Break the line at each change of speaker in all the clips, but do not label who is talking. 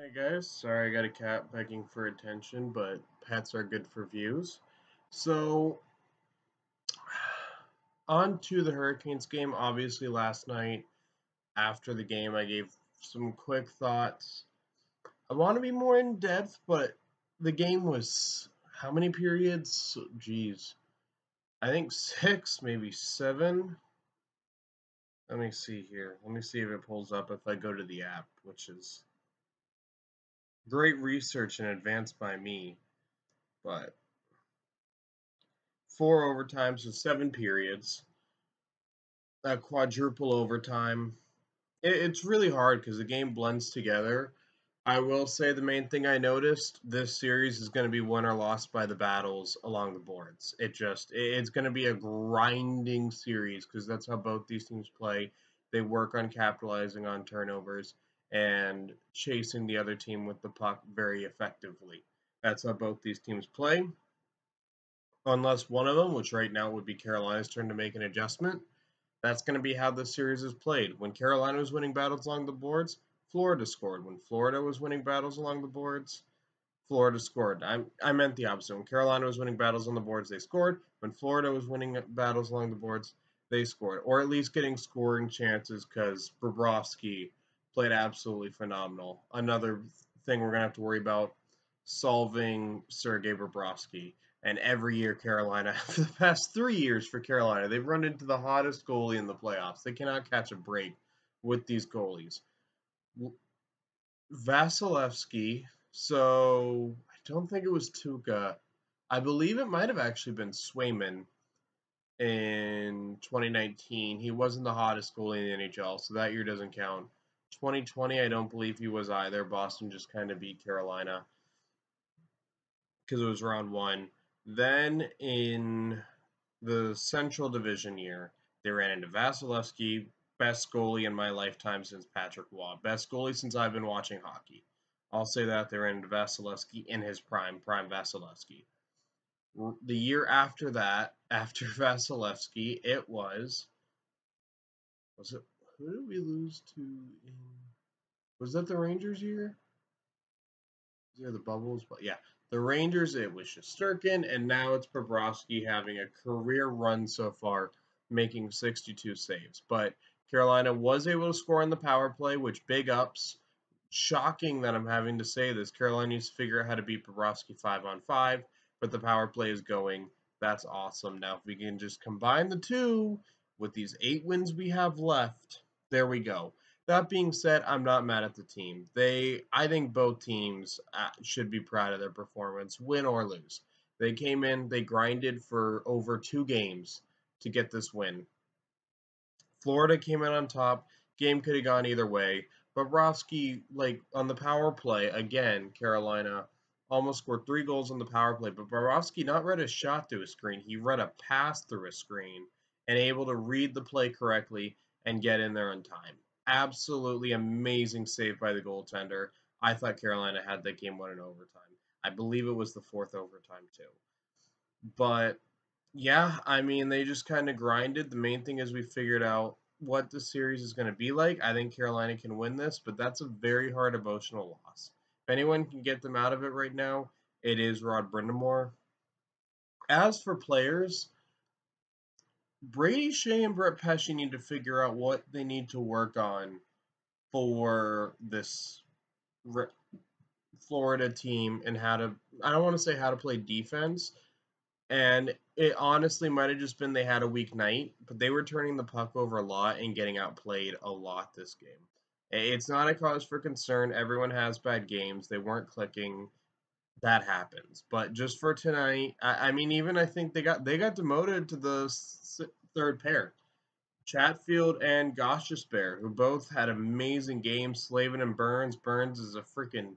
Hey guys, sorry I got a cat begging for attention, but pets are good for views. So, on to the Hurricanes game. Obviously, last night after the game, I gave some quick thoughts. I want to be more in depth, but the game was how many periods? Geez, I think six, maybe seven. Let me see here. Let me see if it pulls up if I go to the app, which is great research in advance by me, but four overtimes, so seven periods, a quadruple overtime. It's really hard because the game blends together. I will say the main thing I noticed this series is going to be won or lost by the battles along the boards. It's going to be a grinding series because that's how both these teams play. They work on capitalizing on turnovers and chasing the other team with the puck very effectively. That's how both these teams play. Unless one of them, which right now would be Carolina's turn to make an adjustment, that's going to be how this series is played. When Carolina was winning battles along the boards, Florida scored. When Florida was winning battles along the boards, Florida scored. I meant the opposite. When Carolina was winning battles on the boards, they scored. When Florida was winning battles along the boards, they scored. Or at least getting scoring chances because Bobrovsky played absolutely phenomenal. Another thing we're going to have to worry about solving Sergei Bobrovsky. And every year, Carolina, for the past 3 years for Carolina, they've run into the hottest goalie in the playoffs. They cannot catch a break with these goalies. Vasilevsky, so I don't think it was Tuca. I believe it might have actually been Swayman in 2019. He wasn't the hottest goalie in the NHL, so that year doesn't count. 2020, I don't believe he was either. Boston just kind of beat Carolina because it was round one. Then in the Central Division year, they ran into Vasilevsky, best goalie in my lifetime since Patrick Waugh, best goalie since I've been watching hockey. I'll say that they ran into Vasilevsky in his prime Vasilevsky. The year after that, after Vasilevsky, it was it who did we lose to in was that the Rangers year? Yeah, the bubbles, but yeah, the Rangers. It was Shesterkin, and now it's Bobrovsky having a career run so far, making 62 saves. But Carolina was able to score on the power play, which big ups. Shocking that I'm having to say this. Carolina needs to figure out how to beat Bobrovsky 5-on-5, but the power play is going. That's awesome. Now, if we can just combine the two with these 8 wins we have left, there we go. That being said, I'm not mad at the team. I think both teams should be proud of their performance, win or lose. They came in, they grinded for over 2 games to get this win. Florida came out on top. Game could have gone either way. Bobrovsky, like on the power play, again, Carolina almost scored 3 goals on the power play, but Bobrovsky not read a shot through a screen. He read a pass through a screen and able to read the play correctly and get in there in time. Absolutely amazing save by the goaltender. I thought Carolina had that game won in overtime. I believe it was the fourth overtime too. But yeah, I mean, they just kind of grinded. The main thing is we figured out what the series is going to be like. I think Carolina can win this, but that's a very hard emotional loss. If anyone can get them out of it right now, it is Rod Brindamore. As for players, Brady Shea and Brett Pesce need to figure out what they need to work on for this Florida team and how to, I don't want to say how to play defense, and it honestly might have just been they had a weak night, but they were turning the puck over a lot and getting outplayed a lot this game. It's not a cause for concern. Everyone has bad games. They weren't clicking. That happens. But just for tonight, I mean, even I think they got demoted to the third pair. Chatfield and Gostisbehere, who both had amazing games. Slavin and Burns. Burns is a freaking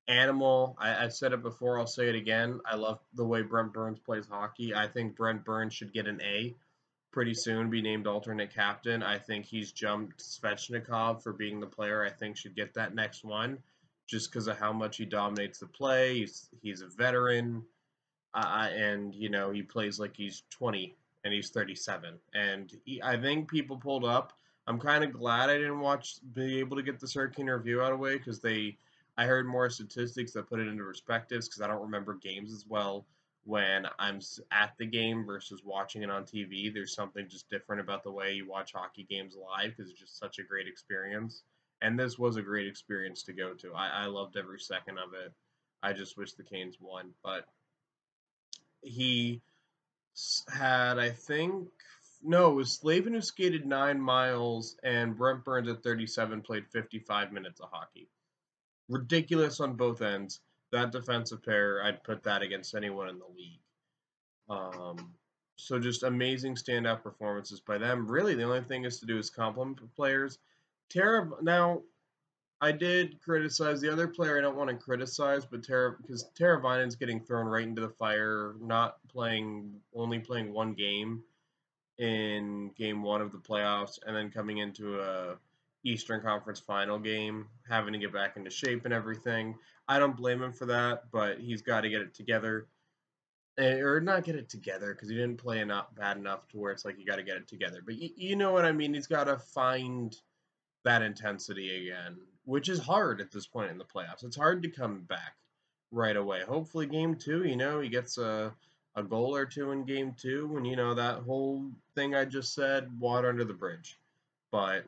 animal. I've said it before. I'll say it again. I love the way Brent Burns plays hockey. I think Brent Burns should get an A pretty soon, be named alternate captain. I think he's jumped Svechnikov for being the player I think should get that next one just because of how much he dominates the play. He's a veteran, and, he plays like he's 20 and he's 37. And I think people pulled up. I'm kind of glad I didn't be able to get the Sirkin review out of the way because I heard more statistics that put it into perspectives because I don't remember games as well when I'm at the game versus watching it on TV. There's something just different about the way you watch hockey games live because it's just such a great experience. And this was a great experience to go to. I loved every second of it. I just wish the Canes won. But he had, I think, no, it was Slavin who skated 9 miles, and Brent Burns at 37 played 55 minutes of hockey. Ridiculous on both ends. That defensive pair, I'd put that against anyone in the league. So just amazing standout performances by them. Really, the only thing is to do is compliment the players. Now, I did criticize the other player. I don't want to criticize, but because Teravainen's getting thrown right into the fire, not playing, only playing one game in game one of the playoffs, and then coming into a Eastern Conference final game, having to get back into shape and everything. I don't blame him for that, but he's got to get it together. Or not get it together because he didn't play enough bad enough to where it's like you got to get it together. But you know what I mean? He's got to find that intensity again, which is hard at this point in the playoffs. It's hard to come back right away. Hopefully, game two, he gets a goal or two in game two, and that whole thing I just said, water under the bridge. But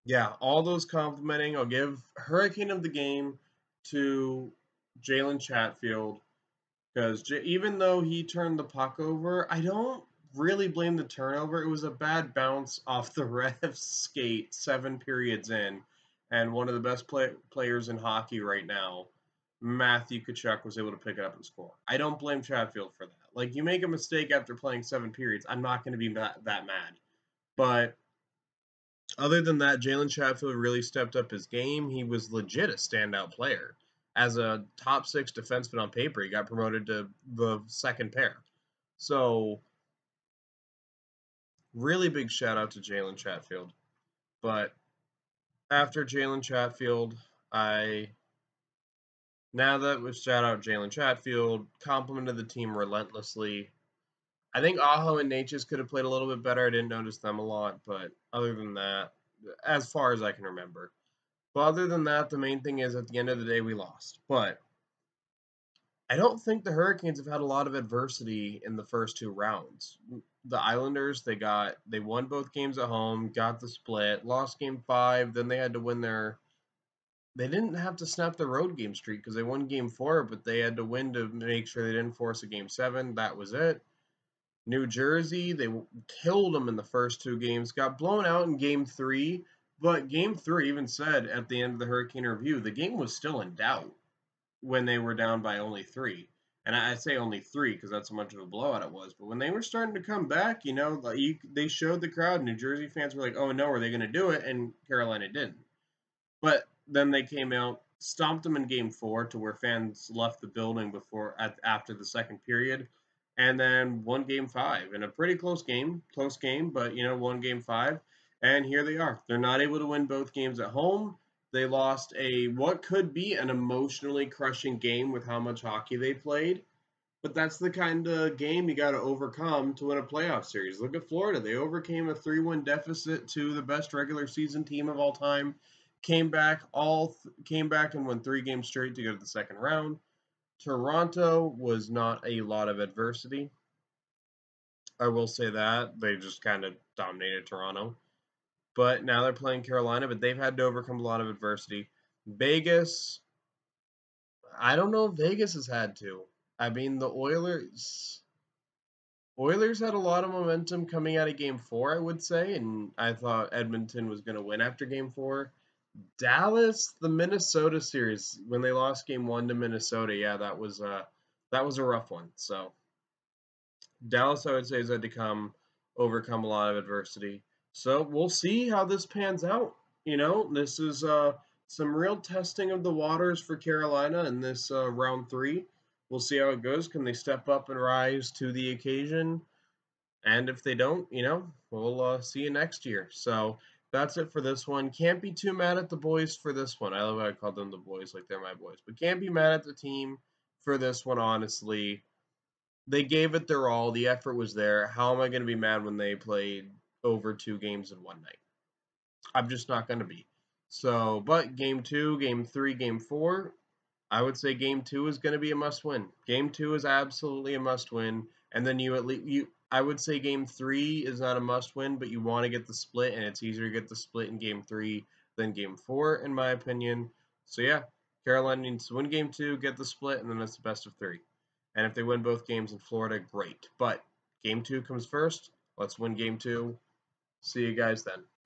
yeah, all those complimenting. I'll give Hurricane of the game to Jalen Chatfield because even though he turned the puck over, I don't really blame the turnover. It was a bad bounce off the ref's skate 7 periods in, and one of the best players in hockey right now, Matthew Tkachuk, was able to pick it up and score. I don't blame Chatfield for that. Like, you make a mistake after playing 7 periods, I'm not going to be that mad. But other than that, Jalen Chatfield really stepped up his game. He was legit a standout player. As a top six defenseman on paper, he got promoted to the second pair. So, really big shout out to Jalen Chatfield. But after Jalen Chatfield, now that we've shout out Jalen Chatfield, complimented the team relentlessly. I think Aho and Natchez could have played a little bit better. I didn't notice them a lot, but other than that, as far as I can remember. But other than that, the main thing is at the end of the day, we lost. But I don't think the Hurricanes have had a lot of adversity in the first two rounds. The Islanders, they won both games at home, got the split, lost game 5, then they had to win they didn't have to snap the road game streak because they won game 4, but they had to win to make sure they didn't force a game 7. That was it. New Jersey, they killed them in the first two games, got blown out in game 3, but game 3 even said at the end of the Hurricane review, the game was still in doubt when they were down by only 3. And I say only 3 because that's how much of a blowout it was. But when they were starting to come back, they showed the crowd. New Jersey fans were like, "Oh no, are they going to do it?" And Carolina didn't. But then they came out, stomped them in game 4 to where fans left the building after the second period, and then won game 5 in a pretty close game, but won game 5. And here they are. They're not able to win both games at home. They lost what could be an emotionally crushing game with how much hockey they played. But that's the kind of game you got to overcome to win a playoff series. Look at Florida. They overcame a 3-1 deficit to the best regular season team of all time. Came back and won 3 games straight to go to the second round. Toronto was not a lot of adversity. I will say that. They just kind of dominated Toronto. But now they're playing Carolina, but they've had to overcome a lot of adversity. Vegas, I don't know if Vegas has had to. I mean, the Oilers had a lot of momentum coming out of game 4, I would say, and I thought Edmonton was going to win after game 4. Dallas, the Minnesota series, when they lost game 1 to Minnesota, yeah, that was a rough one. So Dallas, I would say, has had to overcome a lot of adversity. So we'll see how this pans out. This is some real testing of the waters for Carolina in this round 3. We'll see how it goes. Can they step up and rise to the occasion? And if they don't, we'll see you next year. So that's it for this one. Can't be too mad at the boys for this one. I love how I call them the boys, like they're my boys. But can't be mad at the team for this one, honestly. They gave it their all. The effort was there. How am I going to be mad when they played over 2 games in one night? I'm just not going to be. So, but game 2, game 3, game 4, I would say game 2 is going to be a must win. Game 2 is absolutely a must win, and then you at least I would say game 3 is not a must win, but you want to get the split, and it's easier to get the split in game 3 than game 4, in my opinion. So yeah, Carolina needs to win game 2, get the split, and then it's the best of 3. And if they win both games in Florida, great. But game 2 comes first. Let's win game 2. See you guys then.